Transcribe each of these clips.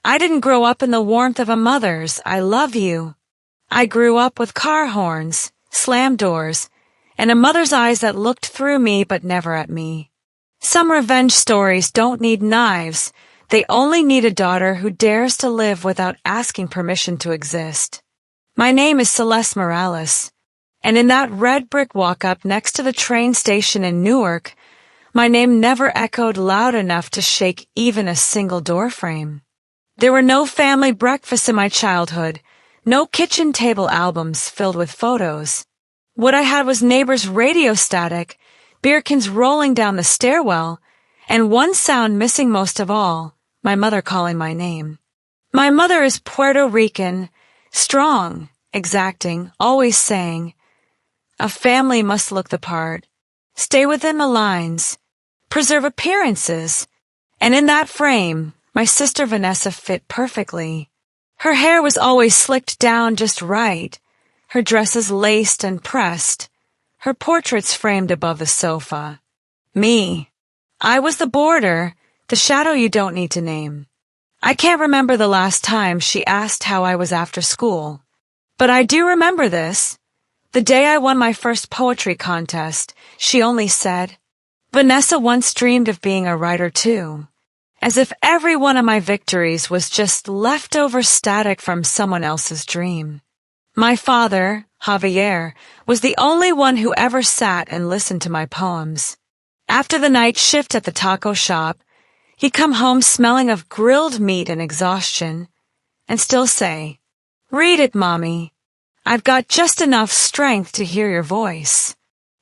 I didn't grow up in the warmth of a mother's "I love you." I grew up with car horns, slam doors, and a mother's eyes that looked through me but never at me. Some revenge stories don't need knives. They only need a daughter who dares to live without asking permission to exist. My name is Celeste Morales, and in that red brick walk-up next to the train station in Newark, my name never echoed loud enough to shake even a single doorframe. There were no family breakfasts in my childhood, no kitchen table albums filled with photos. What I had was neighbors' radio static, beer cans rolling down the stairwell, and one sound missing most of all, my mother calling my name. My mother is Puerto Rican, strong, exacting, always saying, "A family must look the part, stay within the lines, preserve appearances," and in that frame, my sister Vanessa fit perfectly. Her hair was always slicked down just right, her dresses laced and pressed, her portraits framed above the sofa. Me. I was the border, the shadow you don't need to name. I can't remember the last time she asked how I was after school, but I do remember this. The day I won my first poetry contest, she only said, "Vanessa once dreamed of being a writer too," as if every one of my victories was just leftover static from someone else's dream. My father, Javier, was the only one who ever sat and listened to my poems. After the night shift at the taco shop, he'd come home smelling of grilled meat and exhaustion, and still say, "Read it, Mommy. I've got just enough strength to hear your voice."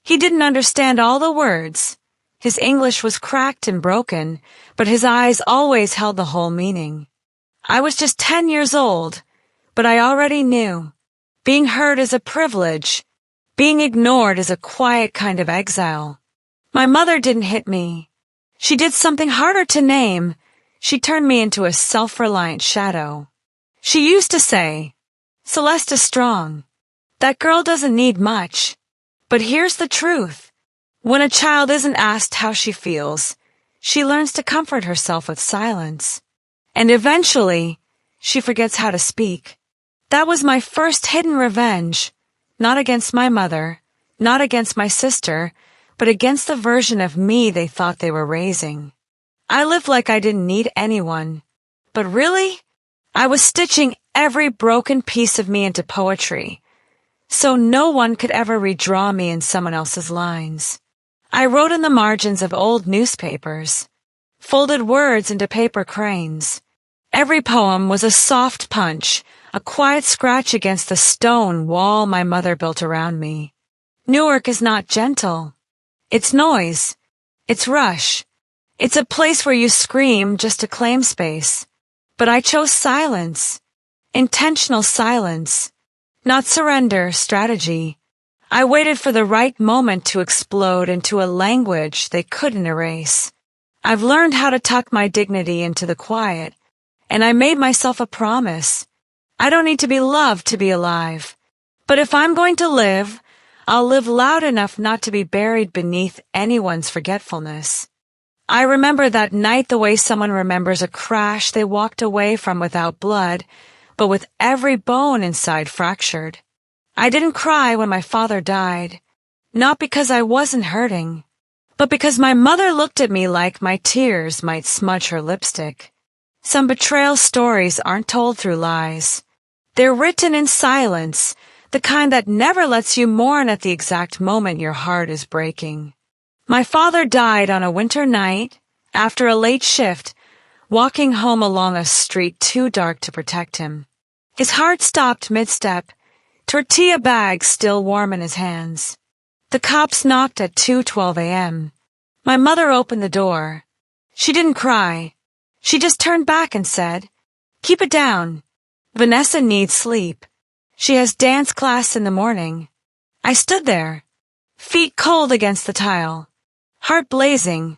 He didn't understand all the words. His English was cracked and broken, but his eyes always held the whole meaning. I was just 10 years old, but I already knew. Being heard is a privilege. Being ignored is a quiet kind of exile. My mother didn't hit me. She did something harder to name. She turned me into a self-reliant shadow. She used to say, "Celeste is strong. That girl doesn't need much." But here's the truth. When a child isn't asked how she feels, she learns to comfort herself with silence. And eventually, she forgets how to speak. That was my first hidden revenge, not against my mother, not against my sister, but against the version of me they thought they were raising. I lived like I didn't need anyone. But really, I was stitching every broken piece of me into poetry, so no one could ever redraw me in someone else's lines. I wrote in the margins of old newspapers, folded words into paper cranes. Every poem was a soft punch, a quiet scratch against the stone wall my mother built around me. Newark is not gentle. It's noise. It's rush. It's a place where you scream just to claim space. But I chose silence, intentional silence, not surrender, strategy. I waited for the right moment to explode into a language they couldn't erase. I've learned how to tuck my dignity into the quiet, and I made myself a promise. I don't need to be loved to be alive. But if I'm going to live, I'll live loud enough not to be buried beneath anyone's forgetfulness. I remember that night the way someone remembers a crash they walked away from without blood, but with every bone inside fractured. I didn't cry when my father died, not because I wasn't hurting, but because my mother looked at me like my tears might smudge her lipstick. Some betrayal stories aren't told through lies. They're written in silence, the kind that never lets you mourn at the exact moment your heart is breaking. My father died on a winter night, after a late shift, walking home along a street too dark to protect him. His heart stopped mid-step, tortilla bags still warm in his hands. The cops knocked at 2:12 a.m. My mother opened the door. She didn't cry. She just turned back and said, "Keep it down. Vanessa needs sleep. She has dance class in the morning." I stood there, feet cold against the tile, heart blazing,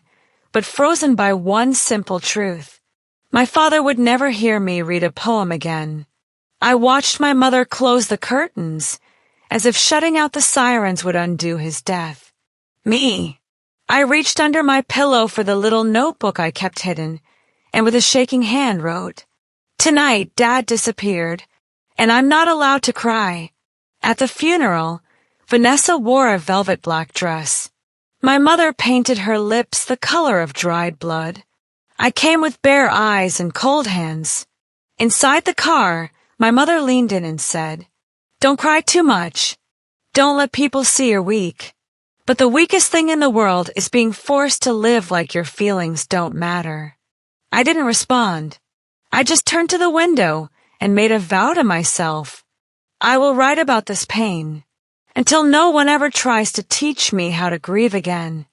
but frozen by one simple truth. My father would never hear me read a poem again. I watched my mother close the curtains, as if shutting out the sirens would undo his death. Me. I reached under my pillow for the little notebook I kept hidden, and with a shaking hand wrote, Tonight, Dad disappeared, and I'm not allowed to cry. At the funeral, Vanessa wore a velvet black dress. My mother painted her lips the color of dried blood. I came with bare eyes and cold hands. Inside the car, my mother leaned in and said, "Don't cry too much. Don't let people see you're weak. But the weakest thing in the world is being forced to live like your feelings don't matter." I didn't respond. I just turned to the window and made a vow to myself. I will write about this pain until no one ever tries to teach me how to grieve again.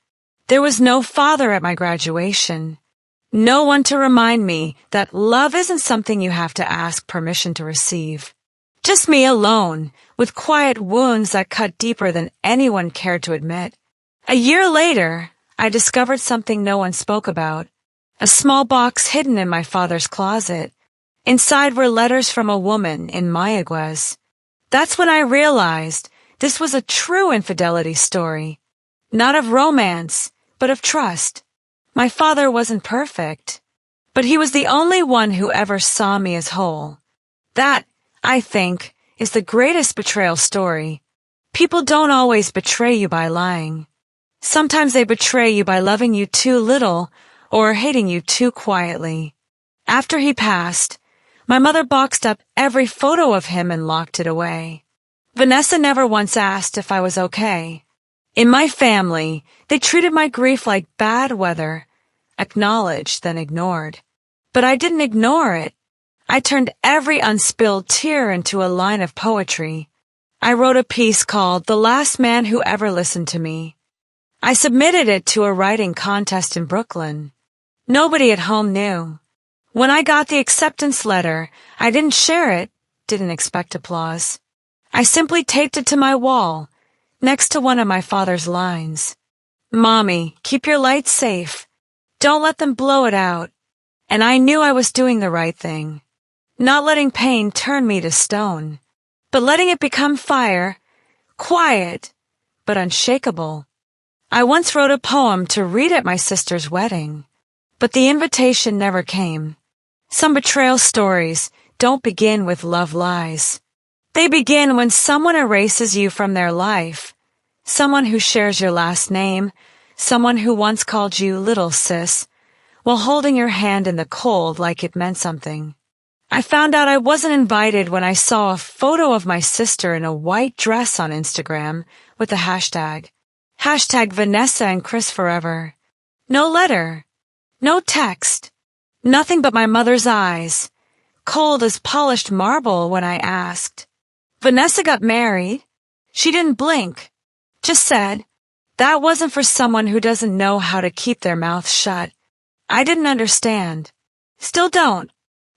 There was no father at my graduation. No one to remind me that love isn't something you have to ask permission to receive. Just me alone, with quiet wounds that cut deeper than anyone cared to admit. A year later, I discovered something no one spoke about. A small box hidden in my father's closet. Inside were letters from a woman in Mayaguez. That's when I realized this was a true infidelity story. Not of romance, but of trust. My father wasn't perfect, but he was the only one who ever saw me as whole. That, I think, is the greatest betrayal story. People don't always betray you by lying. Sometimes they betray you by loving you too little or hating you too quietly. After he passed, my mother boxed up every photo of him and locked it away. Vanessa never once asked if I was okay. In my family, they treated my grief like bad weather, acknowledged then ignored. But I didn't ignore it. I turned every unspilled tear into a line of poetry. I wrote a piece called "The Last Man Who Ever Listened to Me." I submitted it to a writing contest in Brooklyn. Nobody at home knew. When I got the acceptance letter, I didn't share it, didn't expect applause. I simply taped it to my wall, next to one of my father's lines. "Mommy, keep your lights safe. Don't let them blow it out." And I knew I was doing the right thing. Not letting pain turn me to stone, but letting it become fire, quiet, but unshakable. I once wrote a poem to read at my sister's wedding, but the invitation never came. Some betrayal stories don't begin with love lies. They begin when someone erases you from their life, someone who shares your last name, someone who once called you little sis, while holding your hand in the cold like it meant something. I found out I wasn't invited when I saw a photo of my sister in a white dress on Instagram with the hashtag Vanessa and Chris Forever. No letter. No text. Nothing but my mother's eyes, cold as polished marble when I asked. Vanessa got married. She didn't blink. Just said, that wasn't for someone who doesn't know how to keep their mouth shut. I didn't understand. Still don't.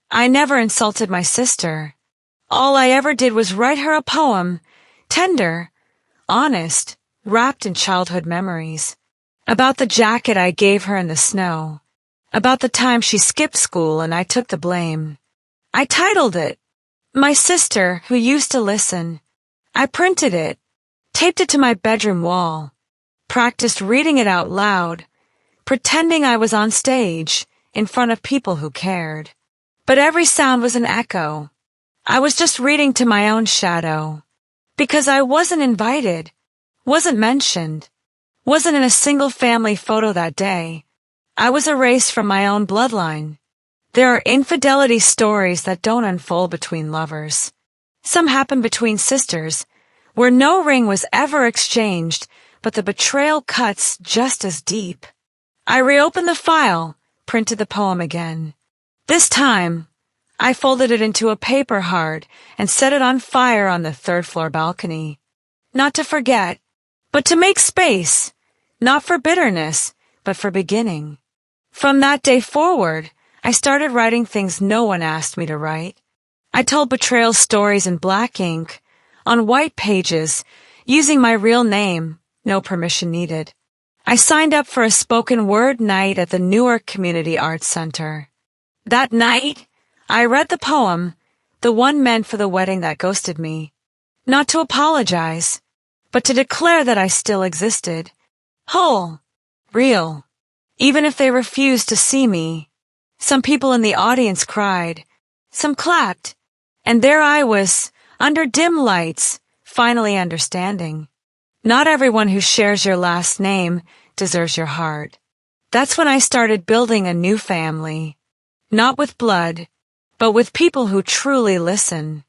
I never insulted my sister. All I ever did was write her a poem, tender, honest, wrapped in childhood memories. About the jacket I gave her in the snow. About the time she skipped school and I took the blame. I titled it, "My Sister Who Used to Listen." I printed it, taped it to my bedroom wall, practiced reading it out loud, pretending I was on stage in front of people who cared. But every sound was an echo. I was just reading to my own shadow. Because I wasn't invited, wasn't mentioned, wasn't in a single family photo that day. I was erased from my own bloodline. There are infidelity stories that don't unfold between lovers. Some happen between sisters, where no ring was ever exchanged, but the betrayal cuts just as deep. I reopened the file, printed the poem again. This time, I folded it into a paper heart and set it on fire on the third-floor balcony. Not to forget, but to make space, not for bitterness, but for beginning. From that day forward, I started writing things no one asked me to write. I told betrayal stories in black ink, on white pages, using my real name, no permission needed. I signed up for a spoken word night at the Newark Community Arts Center. That night, I read the poem, the one meant for the wedding that ghosted me. Not to apologize, but to declare that I still existed. Whole. Real. Even if they refused to see me. Some people in the audience cried. Some clapped, and there I was, under dim lights, finally understanding. Not everyone who shares your last name deserves your heart. That's when I started building a new family. Not with blood, but with people who truly listen.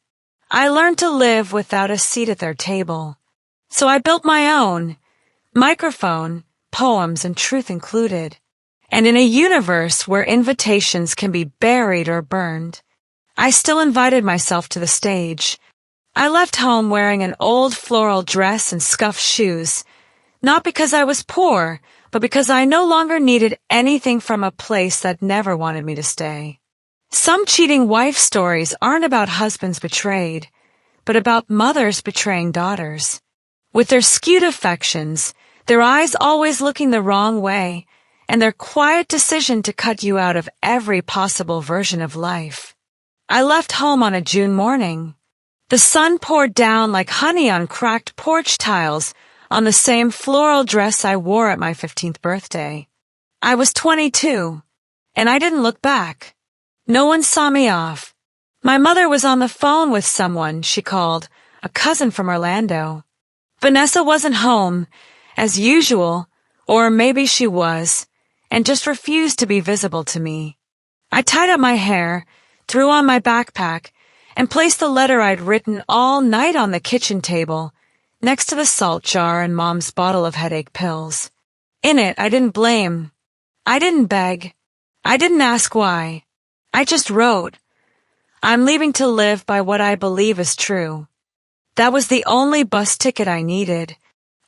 I learned to live without a seat at their table. So I built my own. Microphone, poems, and truth included. And in a universe where invitations can be buried or burned, I still invited myself to the stage. I left home wearing an old floral dress and scuffed shoes, not because I was poor, but because I no longer needed anything from a place that never wanted me to stay. Some cheating wife stories aren't about husbands betrayed, but about mothers betraying daughters. With their skewed affections, their eyes always looking the wrong way, and their quiet decision to cut you out of every possible version of life. I left home on a June morning. The sun poured down like honey on cracked porch tiles on the same floral dress I wore at my 15th birthday. I was 22, and I didn't look back. No one saw me off. My mother was on the phone with someone she called, a cousin from Orlando. Vanessa wasn't home, as usual, or maybe she was, and just refused to be visible to me. I tied up my hair, threw on my backpack, and placed the letter I'd written all night on the kitchen table, next to the salt jar and Mom's bottle of headache pills. In it, I didn't blame. I didn't beg. I didn't ask why. I just wrote, I'm leaving to live by what I believe is true. That was the only bus ticket I needed.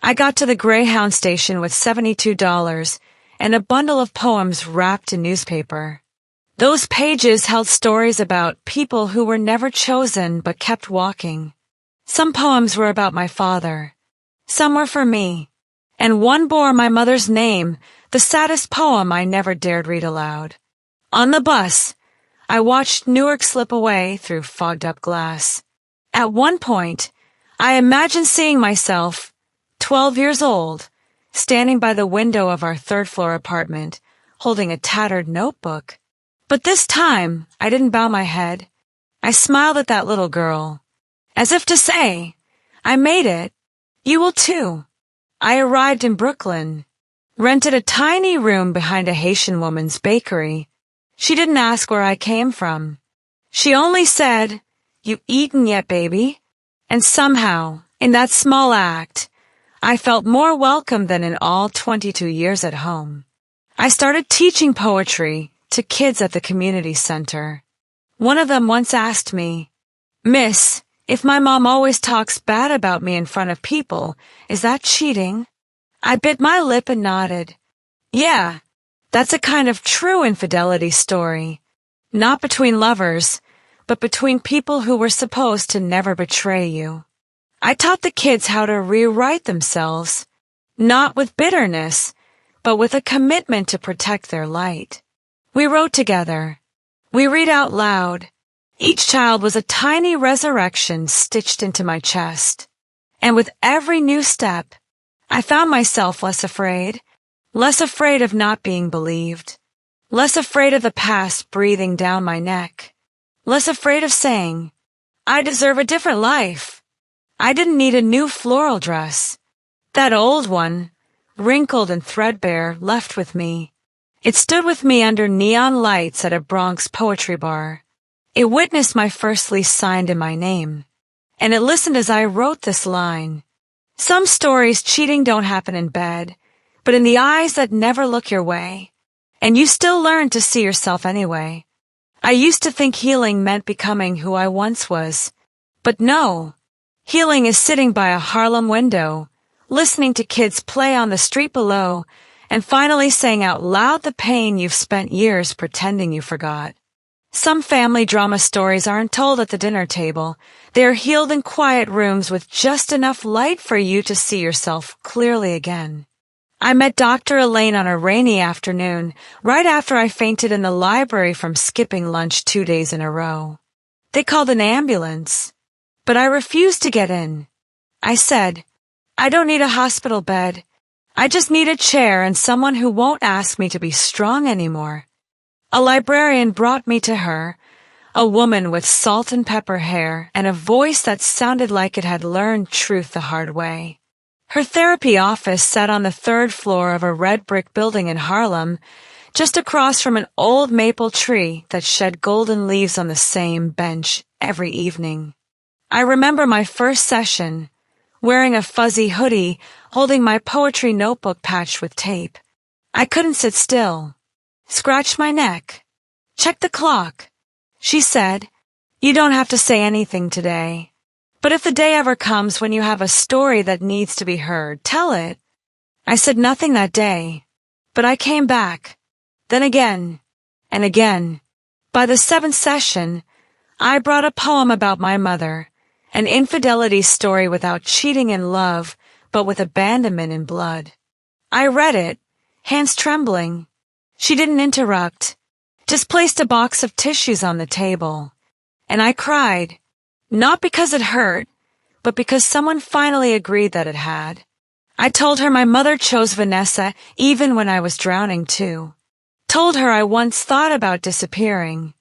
I got to the Greyhound station with $72 and a bundle of poems wrapped in newspaper. Those pages held stories about people who were never chosen but kept walking. Some poems were about my father. Some were for me. And one bore my mother's name, the saddest poem I never dared read aloud. On the bus, I watched Newark slip away through fogged-up glass. At one point, I imagined seeing myself, 12 years old, standing by the window of our third-floor apartment, holding a tattered notebook. But this time, I didn't bow my head. I smiled at that little girl, as if to say, I made it. You will too. I arrived in Brooklyn, rented a tiny room behind a Haitian woman's bakery. She didn't ask where I came from. She only said, You eaten yet, baby? And somehow, in that small act, I felt more welcome than in all 22 years at home. I started teaching poetry to kids at the community center. One of them once asked me, Miss, if my mom always talks bad about me in front of people, is that cheating? I bit my lip and nodded. Yeah, that's a kind of true infidelity story. Not between lovers, but between people who were supposed to never betray you. I taught the kids how to rewrite themselves, not with bitterness, but with a commitment to protect their light. We wrote together. We read out loud. Each child was a tiny resurrection stitched into my chest. And with every new step, I found myself less afraid of not being believed, less afraid of the past breathing down my neck, less afraid of saying, I deserve a different life. I didn't need a new floral dress. That old one, wrinkled and threadbare, left with me. It stood with me under neon lights at a Bronx poetry bar. It witnessed my first lease signed in my name, and it listened as I wrote this line. Some stories cheating don't happen in bed, but in the eyes that never look your way, and you still learn to see yourself anyway. I used to think healing meant becoming who I once was, but no. Healing is sitting by a Harlem window, listening to kids play on the street below, and finally saying out loud the pain you've spent years pretending you forgot. Some family drama stories aren't told at the dinner table. They are healed in quiet rooms with just enough light for you to see yourself clearly again. I met Dr. Elaine on a rainy afternoon, right after I fainted in the library from skipping lunch 2 days in a row. They called an ambulance, but I refused to get in. I said, I don't need a hospital bed. I just need a chair and someone who won't ask me to be strong anymore. A librarian brought me to her, A woman with salt and pepper hair and a voice that sounded like it had learned truth the hard way. Her therapy office sat on the third floor of a red brick building in Harlem, just across from an old maple tree that shed golden leaves on the same bench every evening. I remember my first session, wearing a fuzzy hoodie, holding my poetry notebook patched with tape. I couldn't sit still. Scratched my neck. Checked the clock. She said, "You don't have to say anything today. But if the day ever comes when you have a story that needs to be heard, tell it." I said nothing that day, but I came back. Then again, and again. By the seventh session, I brought a poem about my mother, an infidelity story without cheating in love, but with abandonment in blood. I read it, hands trembling. She didn't interrupt, just placed a box of tissues on the table. And I cried, not because it hurt, but because someone finally agreed that it had. I told her my mother chose Vanessa even when I was drowning too. Told her I once thought about disappearing.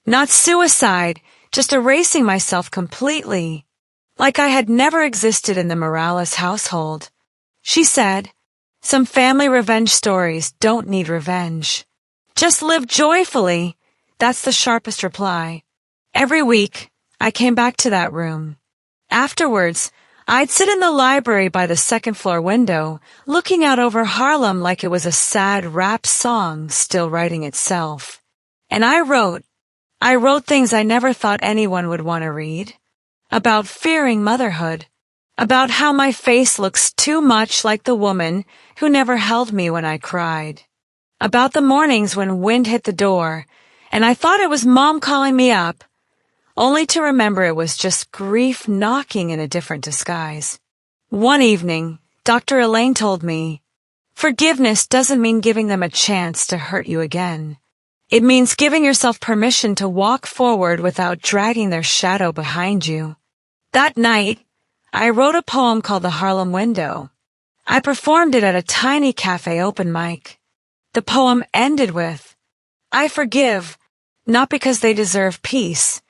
Not suicide, just erasing myself completely. Like I had never existed in the Morales household. She said, "Some family revenge stories don't need revenge. Just live joyfully." That's the sharpest reply. Every week, I came back to that room. Afterwards, I'd sit in the library by the second-floor window, looking out over Harlem like it was a sad rap song still writing itself. And I wrote things I never thought anyone would want to read. About fearing motherhood. About how my face looks too much like the woman who never held me when I cried. About the mornings when wind hit the door, and I thought it was Mom calling me up, only to remember it was just grief knocking in a different disguise. One evening, Dr. Elaine told me, "Forgiveness doesn't mean giving them a chance to hurt you again. It means giving yourself permission to walk forward without dragging their shadow behind you." That night, I wrote a poem called The Harlem Window. I performed it at a tiny cafe open mic. The poem ended with, "I forgive, not because they deserve peace,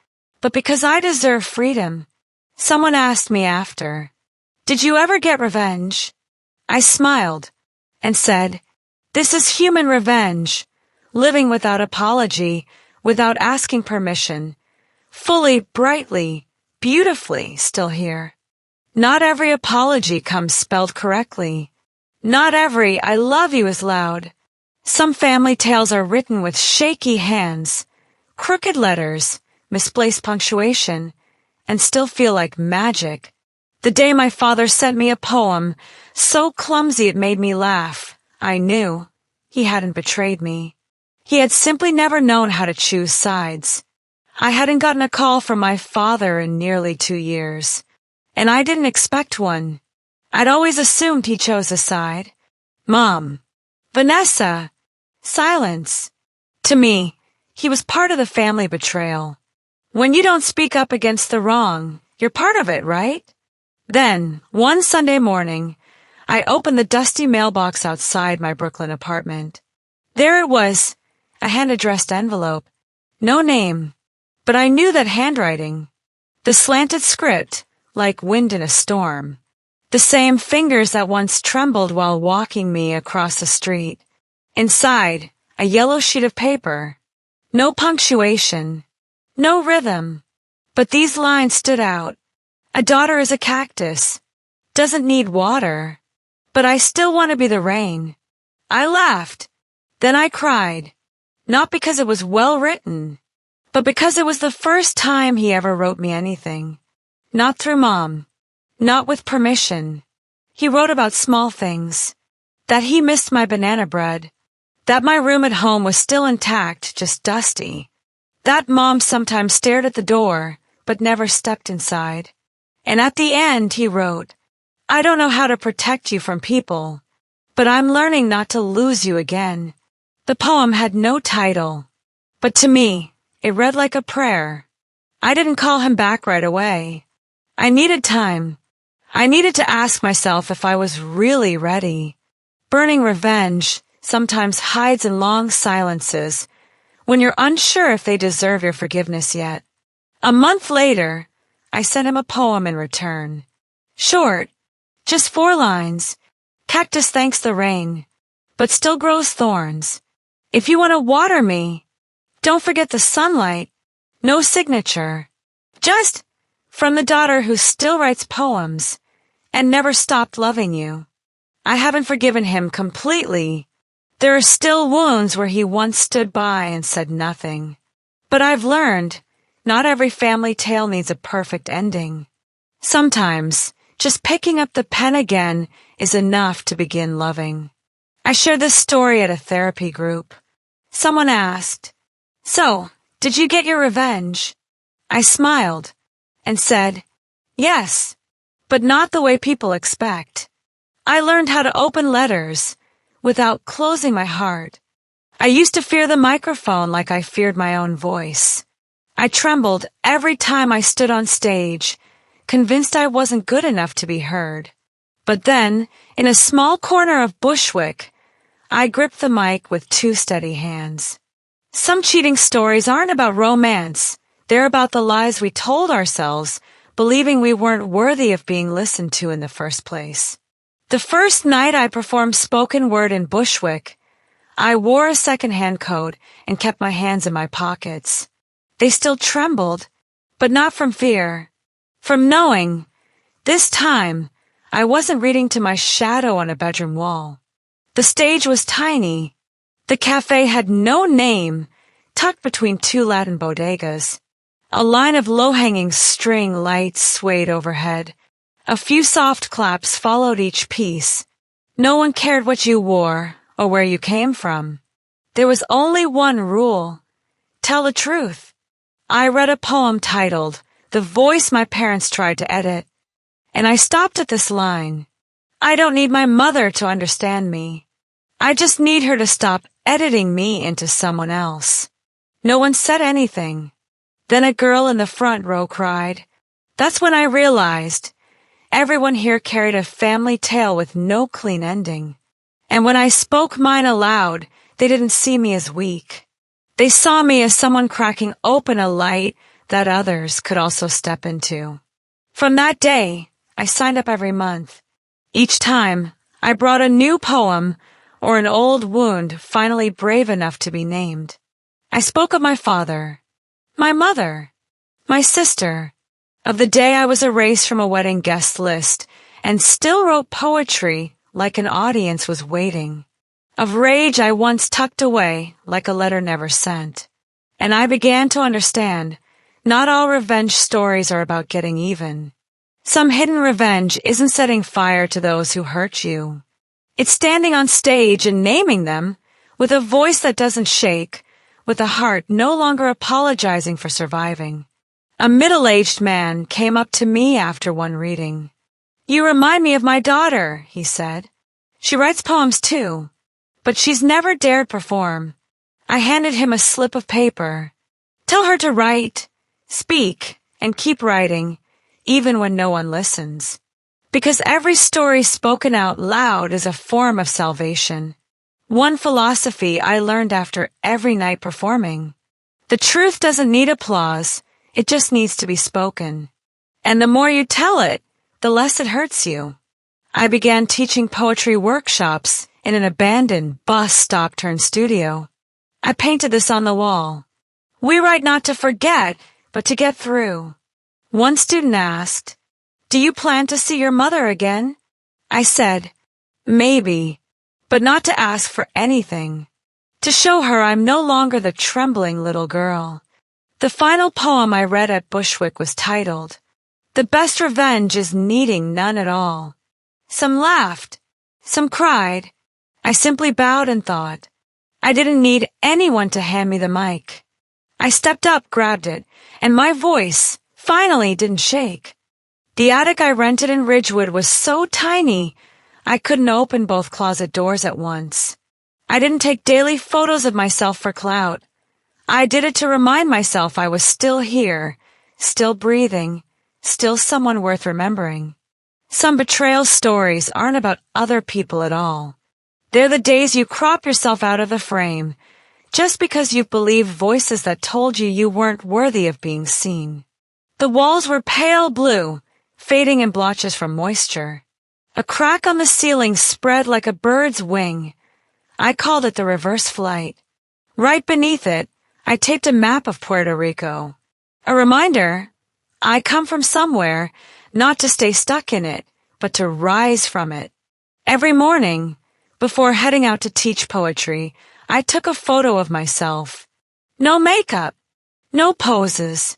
but because I deserve freedom." Someone asked me after, "Did you ever get revenge?" I smiled and said, "This is human revenge, living without apology, without asking permission, fully, brightly, beautifully still here. Not every apology comes spelled correctly. Not every 'I love you' is loud. Some family tales are written with shaky hands, crooked letters, misplaced punctuation, and still feel like magic. The day my father sent me a poem, so clumsy it made me laugh, I knew he hadn't betrayed me. He had simply never known how to choose sides. I hadn't gotten a call from my father in nearly 2 years, and I didn't expect one. I'd always assumed he chose a side. Mom. Vanessa. Silence. To me, he was part of the family betrayal. When you don't speak up against the wrong, you're part of it, right? Then, one Sunday morning, I opened the dusty mailbox outside my Brooklyn apartment. There it was, a hand-addressed envelope. No name, but I knew that handwriting. The slanted script, like wind in a storm. The same fingers that once trembled while walking me across the street. Inside, a yellow sheet of paper. No punctuation. No rhythm. But these lines stood out. A daughter is a cactus. Doesn't need water. But I still want to be the rain. I laughed. Then I cried. Not because it was well written, but because it was the first time he ever wrote me anything. Not through Mom. Not with permission. He wrote about small things. That he missed my banana bread. That my room at home was still intact, just dusty. That Mom sometimes stared at the door, but never stepped inside. And at the end, he wrote, "I don't know how to protect you from people, but I'm learning not to lose you again." The poem had no title, but to me, it read like a prayer. I didn't call him back right away. I needed time. I needed to ask myself if I was really ready. Burning revenge sometimes hides in long silences, when you're unsure if they deserve your forgiveness yet. A month later, I sent him a poem in return. Short, just 4 lines. Cactus thanks the rain, but still grows thorns. If you want to water me, don't forget the sunlight. No signature. Just from the daughter who still writes poems and never stopped loving you. I haven't forgiven him completely. There are still wounds where he once stood by and said nothing. But I've learned not every family tale needs a perfect ending. Sometimes just picking up the pen again is enough to begin loving. I shared this story at a therapy group. Someone asked, "So, did you get your revenge?" I smiled and said, "Yes, but not the way people expect. I learned how to open letters without closing my heart. I used to fear the microphone like I feared my own voice. I trembled every time I stood on stage, convinced I wasn't good enough to be heard. But then, in a small corner of Bushwick, I gripped the mic with 2 steady hands. Some cheating stories aren't about romance. They're about the lies we told ourselves, believing we weren't worthy of being listened to in the first place. The first night I performed spoken word in Bushwick, I wore a second-hand coat and kept my hands in my pockets. They still trembled, but not from fear. From knowing, this time, I wasn't reading to my shadow on a bedroom wall. The stage was tiny. The cafe had no name, tucked between 2 Latin bodegas. A line of low-hanging string lights swayed overhead. A few soft claps followed each piece. No one cared what you wore or where you came from. There was only one rule: tell the truth. I read a poem titled, "The Voice My Parents Tried to Edit," and I stopped at this line. I don't need my mother to understand me. I just need her to stop editing me into someone else. No one said anything. Then a girl in the front row cried. That's when I realized everyone here carried a family tale with no clean ending. And when I spoke mine aloud, they didn't see me as weak. They saw me as someone cracking open a light that others could also step into. From that day, I signed up every month. Each time, I brought a new poem or an old wound finally brave enough to be named. I spoke of my father, my mother, my sister, of the day I was erased from a wedding guest list and still wrote poetry like an audience was waiting, of rage I once tucked away like a letter never sent. And I began to understand not all revenge stories are about getting even. Some hidden revenge isn't setting fire to those who hurt you. It's standing on stage and naming them with a voice that doesn't shake, with a heart no longer apologizing for surviving. A middle-aged man came up to me after one reading. "You remind me of my daughter," he said. "She writes poems too, but she's never dared perform." I handed him a slip of paper. "Tell her to write, speak, and keep writing, even when no one listens. Because every story spoken out loud is a form of salvation." One philosophy I learned after every night performing. The truth doesn't need applause, it just needs to be spoken. And the more you tell it, the less it hurts you. I began teaching poetry workshops in an abandoned bus stop-turned-studio. I painted this on the wall. "We write not to forget, but to get through." One student asked, "Do you plan to see your mother again?" I said, "Maybe, but not to ask for anything. To show her I'm no longer the trembling little girl." The final poem I read at Bushwick was titled, "The Best Revenge is Needing None at All." Some laughed, some cried. I simply bowed and thought. I didn't need anyone to hand me the mic. I stepped up, grabbed it, and my voice finally didn't shake. The attic I rented in Ridgewood was so tiny, I couldn't open both closet doors at once. I didn't take daily photos of myself for clout. I did it to remind myself I was still here, still breathing, still someone worth remembering. Some betrayal stories aren't about other people at all. They're the days you crop yourself out of the frame, just because you've believed voices that told you you weren't worthy of being seen. The walls were pale blue, fading in blotches from moisture. A crack on the ceiling spread like a bird's wing. I called it the reverse flight. Right beneath it, I taped a map of Puerto Rico. A reminder, I come from somewhere, not to stay stuck in it, but to rise from it. Every morning, before heading out to teach poetry, I took a photo of myself. No makeup, no poses,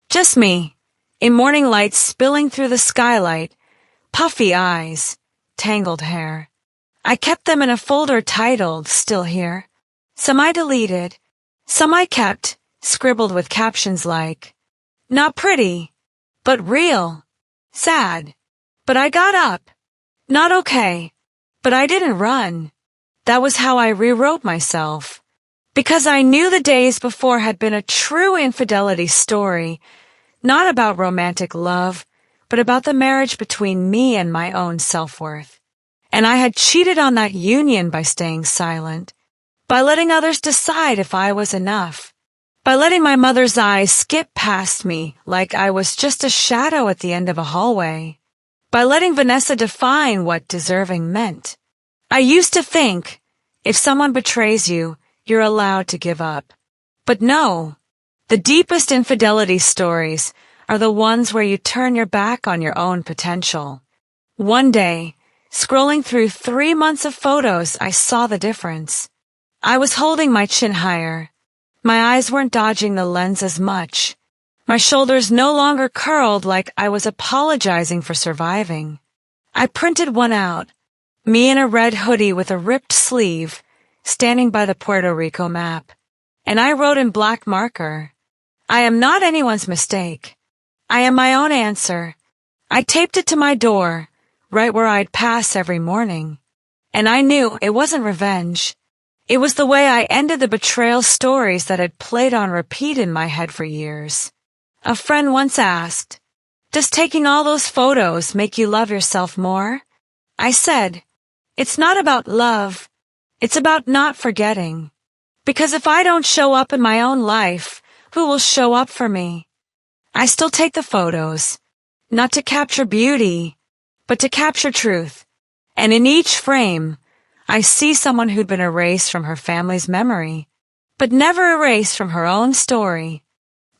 just me, in morning light spilling through the skylight, puffy eyes, tangled hair. I kept them in a folder titled, Still Here. Some I deleted, some I kept, scribbled with captions like, not pretty, but real, sad, but I got up, not okay, but I didn't run. That was how I rewrote myself. Because I knew the days before had been a true infidelity story, not about romantic love, but about the marriage between me and my own self-worth. And I had cheated on that union by staying silent, by letting others decide if I was enough, by letting my mother's eyes skip past me like I was just a shadow at the end of a hallway, by letting Vanessa define what deserving meant. I used to think, if someone betrays you, you're allowed to give up. But no, the deepest infidelity stories are the ones where you turn your back on your own potential. One day, scrolling through 3 months of photos, I saw the difference. I was holding my chin higher. My eyes weren't dodging the lens as much. My shoulders no longer curled like I was apologizing for surviving. I printed one out, me in a red hoodie with a ripped sleeve, standing by the Puerto Rico map. And I wrote in black marker, I am not anyone's mistake. I am my own answer. I taped it to my door, right where I'd pass every morning. And I knew it wasn't revenge. It was the way I ended the betrayal stories that had played on repeat in my head for years. A friend once asked, does taking all those photos make you love yourself more? I said, it's not about love. It's about not forgetting. Because if I don't show up in my own life, who will show up for me? I still take the photos, not to capture beauty, but to capture truth. And in each frame, I see someone who'd been erased from her family's memory, but never erased from her own story.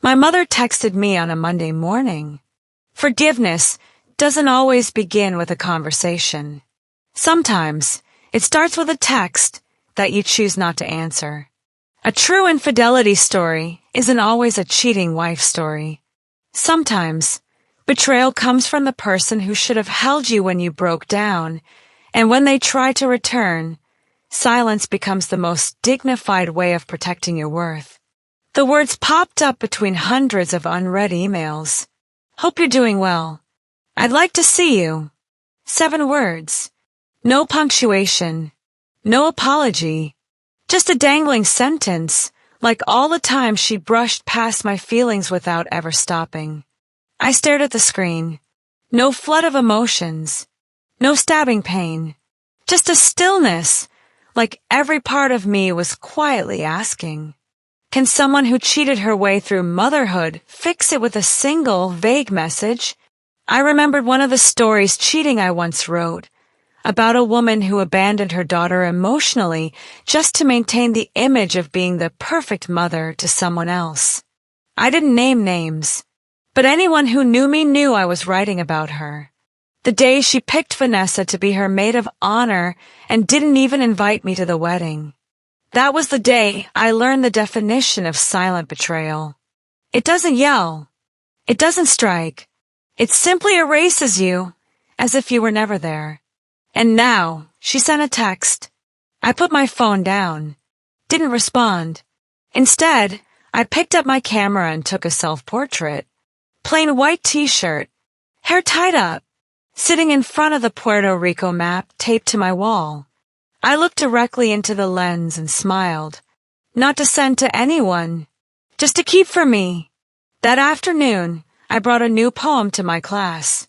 My mother texted me on a Monday morning. Forgiveness doesn't always begin with a conversation. Sometimes it starts with a text that you choose not to answer. A true infidelity story isn't always a cheating wife story. Sometimes betrayal comes from the person who should have held you when you broke down, and when they try to return, silence becomes the most dignified way of protecting your worth. The words popped up between hundreds of unread emails. Hope you're doing well. I'd like to see you. 7 words. No punctuation. No apology. Just a dangling sentence, like all the time she brushed past my feelings without ever stopping. I stared at the screen. No flood of emotions. No stabbing pain. Just a stillness, like every part of me was quietly asking, can someone who cheated her way through motherhood fix it with a single, vague message? I remembered one of the stories cheating I once wrote, about a woman who abandoned her daughter emotionally just to maintain the image of being the perfect mother to someone else. I didn't name names, but anyone who knew me knew I was writing about her. The day she picked Vanessa to be her maid of honor and didn't even invite me to the wedding. That was the day I learned the definition of silent betrayal. It doesn't yell. It doesn't strike. It simply erases you as if you were never there. And now, she sent a text. I put my phone down. Didn't respond. Instead, I picked up my camera and took a self-portrait. Plain white t-shirt, hair tied up, sitting in front of the Puerto Rico map taped to my wall. I looked directly into the lens and smiled. Not to send to anyone, just to keep for me. That afternoon, I brought a new poem to my class.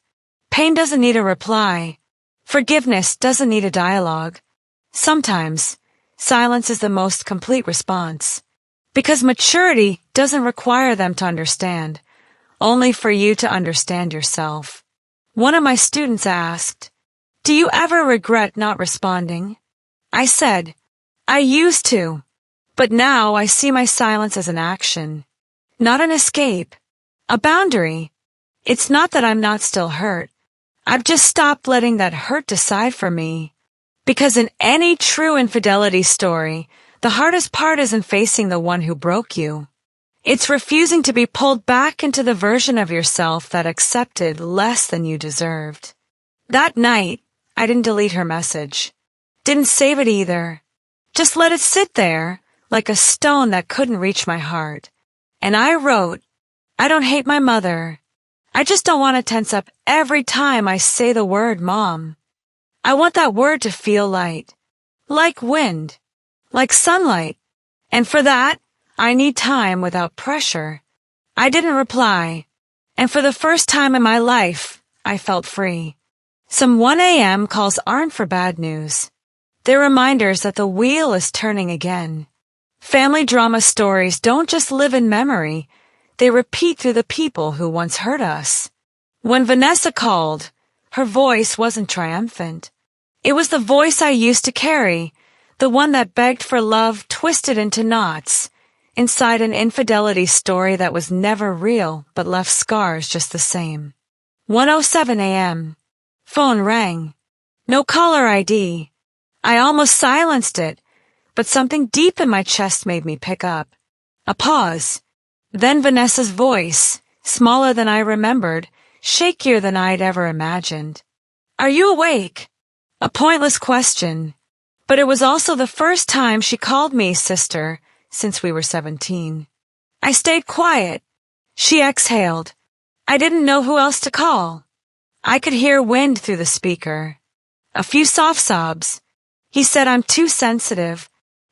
Pain doesn't need a reply. Forgiveness doesn't need a dialogue. Sometimes, silence is the most complete response. Because maturity doesn't require them to understand, only for you to understand yourself. One of my students asked, "Do you ever regret not responding?" I said, "I used to, but now I see my silence as an action, not an escape, a boundary. It's not that I'm not still hurt. I've just stopped letting that hurt decide for me. Because in any true infidelity story, the hardest part isn't facing the one who broke you. It's refusing to be pulled back into the version of yourself that accepted less than you deserved." That night, I didn't delete her message. Didn't save it either. Just let it sit there, like a stone that couldn't reach my heart. And I wrote, "I don't hate my mother. I just don't want to tense up every time I say the word mom. I want that word to feel light, like wind, like sunlight. And for that, I need time without pressure." I didn't reply. And for the first time in my life, I felt free. Some 1 a.m. calls aren't for bad news. They're reminders that the wheel is turning again. Family drama stories don't just live in memory. They repeat through the people who once hurt us. When Vanessa called, her voice wasn't triumphant. It was the voice I used to carry, the one that begged for love twisted into knots, inside an infidelity story that was never real but left scars just the same. 1:07 a.m. Phone rang. No caller ID. I almost silenced it, but something deep in my chest made me pick up. A pause. Then Vanessa's voice, smaller than I remembered, shakier than I'd ever imagined. "Are you awake?" A pointless question, but it was also the first time she called me sister since we were 17. I stayed quiet. She exhaled. I didn't know who else to call. I could hear wind through the speaker. A few soft sobs. He said I'm too sensitive,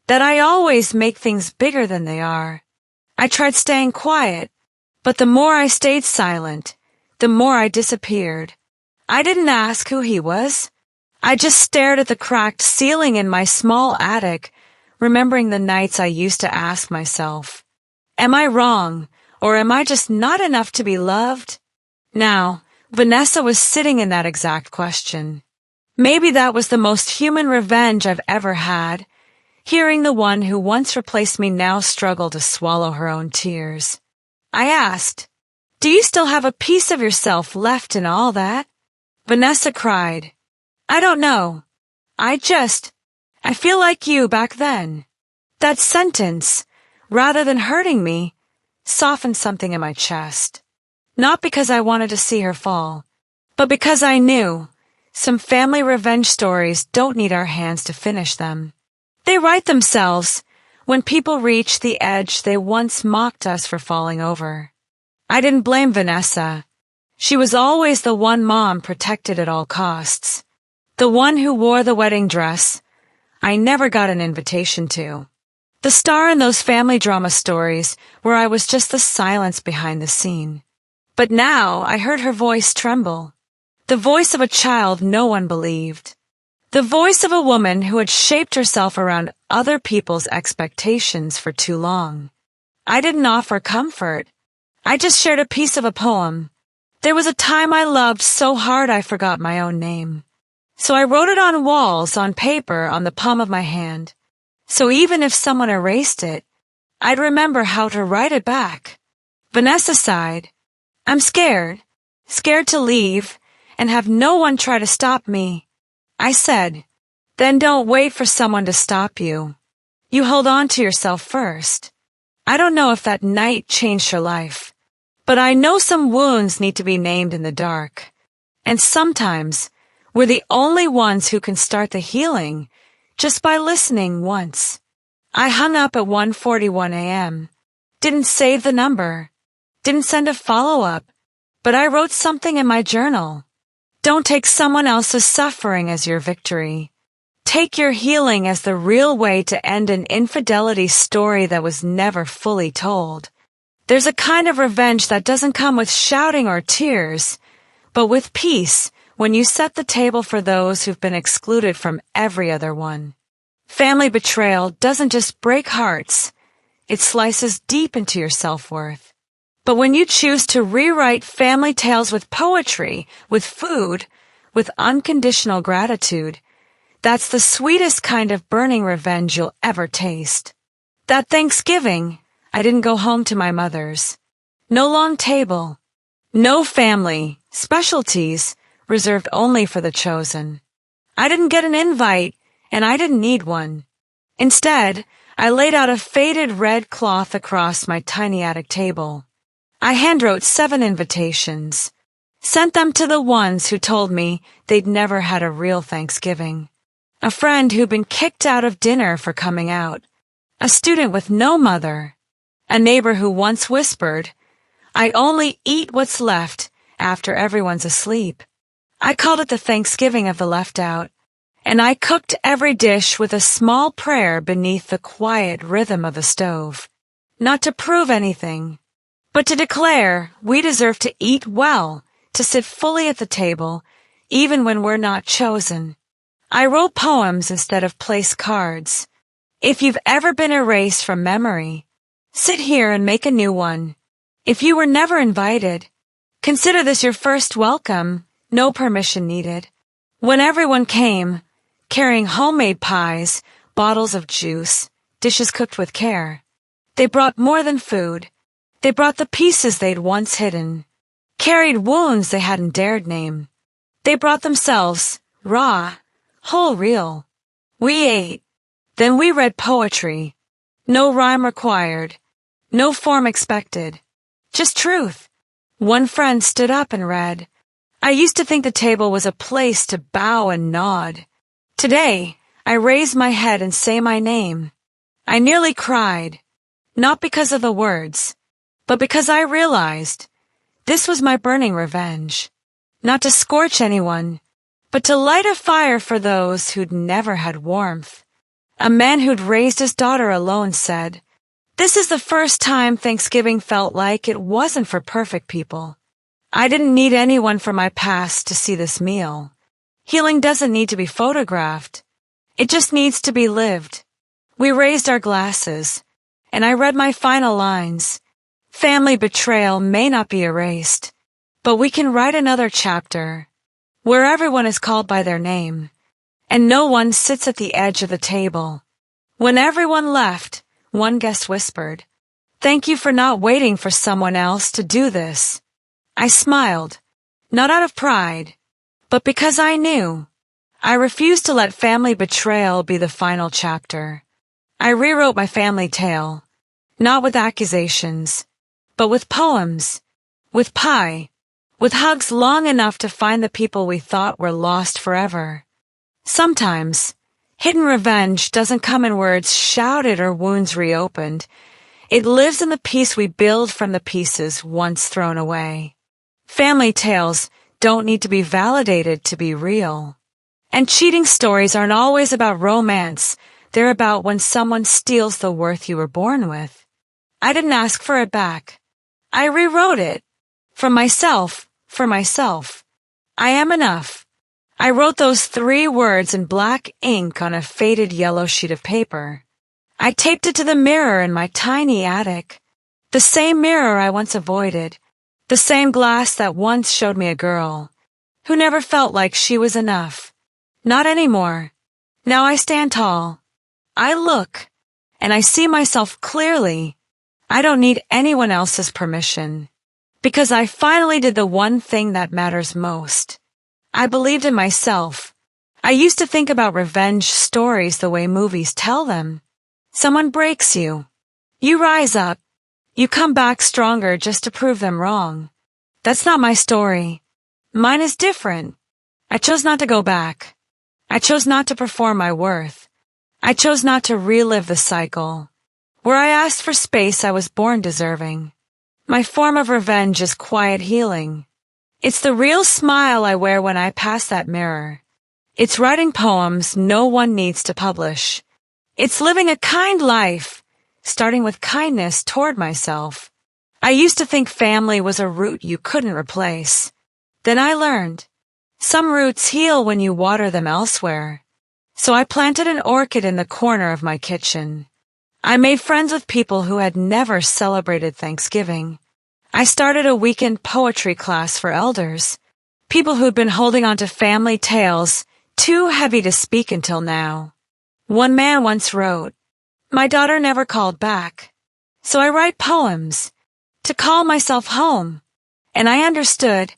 that I always make things bigger than they are. I tried staying quiet, but the more I stayed silent, the more I disappeared. I didn't ask who he was. I just stared at the cracked ceiling in my small attic, remembering the nights I used to ask myself, am I wrong, or am I just not enough to be loved? Now, Vanessa was sitting in that exact question. Maybe that was the most human revenge I've ever had, hearing the one who once replaced me now struggle to swallow her own tears. I asked, "Do you still have a piece of yourself left in all that?" Vanessa cried, "I don't know. I feel like you back then." That sentence, rather than hurting me, softened something in my chest. Not because I wanted to see her fall, but because I knew some family revenge stories don't need our hands to finish them. They write themselves when people reach the edge they once mocked us for falling over. I didn't blame Vanessa. She was always the one mom protected at all costs. The one who wore the wedding dress I never got an invitation to. The star in those family drama stories where I was just the silence behind the scene. But now I heard her voice tremble. The voice of a child no one believed. The voice of a woman who had shaped herself around other people's expectations for too long. I didn't offer comfort. I just shared a piece of a poem. There was a time I loved so hard I forgot my own name. So I wrote it on walls, on paper, on the palm of my hand. So even if someone erased it, I'd remember how to write it back. Vanessa sighed. I'm scared to leave and have no one try to stop me. I said, then don't wait for someone to stop you. You hold on to yourself first. I don't know if that night changed her life, but I know some wounds need to be named in the dark. And sometimes we're the only ones who can start the healing just by listening once. I hung up at 1:41 a.m. Didn't save the number. Didn't send a follow-up, but I wrote something in my journal. Don't take someone else's suffering as your victory. Take your healing as the real way to end an infidelity story that was never fully told. There's a kind of revenge that doesn't come with shouting or tears, but with peace when you set the table for those who've been excluded from every other one. Family betrayal doesn't just break hearts, it slices deep into your self-worth. But when you choose to rewrite family tales with poetry, with food, with unconditional gratitude, that's the sweetest kind of burning revenge you'll ever taste. That Thanksgiving, I didn't go home to my mother's. No long table. No family, specialties, reserved only for the chosen. I didn't get an invite, and I didn't need one. Instead, I laid out a faded red cloth across my tiny attic table. I handwrote 7 invitations, sent them to the ones who told me they'd never had a real Thanksgiving. A friend who'd been kicked out of dinner for coming out. A student with no mother. A neighbor who once whispered, "I only eat what's left after everyone's asleep." I called it the Thanksgiving of the left out, and I cooked every dish with a small prayer beneath the quiet rhythm of the stove. Not to prove anything, but to declare we deserve to eat well, to sit fully at the table, even when we're not chosen. I wrote poems instead of place cards. If you've ever been erased from memory, sit here and make a new one. If you were never invited, consider this your first welcome, no permission needed. When everyone came, carrying homemade pies, bottles of juice, dishes cooked with care, they brought more than food. They brought the pieces they'd once hidden, carried wounds they hadn't dared name. They brought themselves, raw, whole real. We ate. Then we read poetry. No rhyme required. No form expected. Just truth. One friend stood up and read. I used to think the table was a place to bow and nod. Today, I raise my head and say my name. I nearly cried, not because of the words, but because I realized this was my burning revenge. Not to scorch anyone, but to light a fire for those who'd never had warmth. A man who'd raised his daughter alone said, "This is the first time Thanksgiving felt like it wasn't for perfect people." I didn't need anyone from my past to see this meal. Healing doesn't need to be photographed. It just needs to be lived. We raised our glasses, and I read my final lines. Family betrayal may not be erased, but we can write another chapter where everyone is called by their name, and no one sits at the edge of the table. When everyone left, one guest whispered, "Thank you for not waiting for someone else to do this." I smiled, not out of pride, but because I knew. I refused to let family betrayal be the final chapter. I rewrote my family tale, not with accusations, but with poems, with pie, with hugs long enough to find the people we thought were lost forever. Sometimes, hidden revenge doesn't come in words shouted or wounds reopened. It lives in the peace we build from the pieces once thrown away. Family tales don't need to be validated to be real. And cheating stories aren't always about romance. They're about when someone steals the worth you were born with. I didn't ask for it back. I rewrote it. From myself, for myself. I am enough. I wrote those 3 words in black ink on a faded yellow sheet of paper. I taped it to the mirror in my tiny attic. The same mirror I once avoided. The same glass that once showed me a girl who never felt like she was enough. Not anymore. Now I stand tall. I look, and I see myself clearly. I don't need anyone else's permission. Because I finally did the one thing that matters most. I believed in myself. I used to think about revenge stories the way movies tell them. Someone breaks you. You rise up. You come back stronger just to prove them wrong. That's not my story. Mine is different. I chose not to go back. I chose not to perform my worth. I chose not to relive the cycle. Where I asked for space, I was born deserving. My form of revenge is quiet healing. It's the real smile I wear when I pass that mirror. It's writing poems no one needs to publish. It's living a kind life, starting with kindness toward myself. I used to think family was a root you couldn't replace. Then I learned. Some roots heal when you water them elsewhere. So I planted an orchid in the corner of my kitchen. I made friends with people who had never celebrated Thanksgiving. I started a weekend poetry class for elders, people who'd been holding on to family tales too heavy to speak until now. One man once wrote, "My daughter never called back, so I write poems to call myself home." And I understood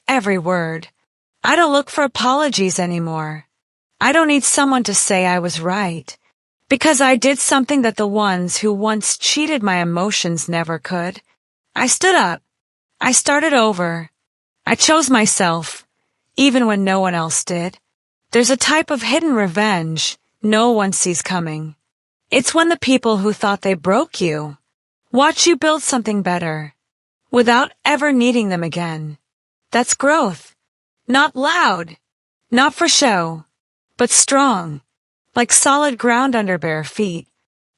every word. I don't look for apologies anymore. I don't need someone to say I was right, because I did something that the ones who once cheated my emotions never could. I stood up. I started over. I chose myself, even when no one else did. There's a type of hidden revenge no one sees coming. It's when the people who thought they broke you watch you build something better, without ever needing them again. That's growth. Not loud, not for show, but strong, like solid ground under bare feet.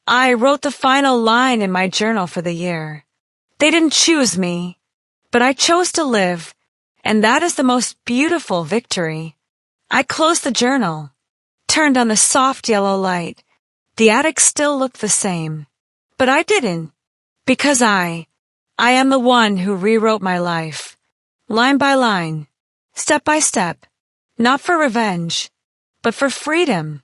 I wrote the final line in my journal for the year. They didn't choose me, but I chose to live, and that is the most beautiful victory. I closed the journal, turned on the soft yellow light. The attic still looked the same, but I didn't, because I am the one who rewrote my life, line by line, step by step, not for revenge, but for freedom.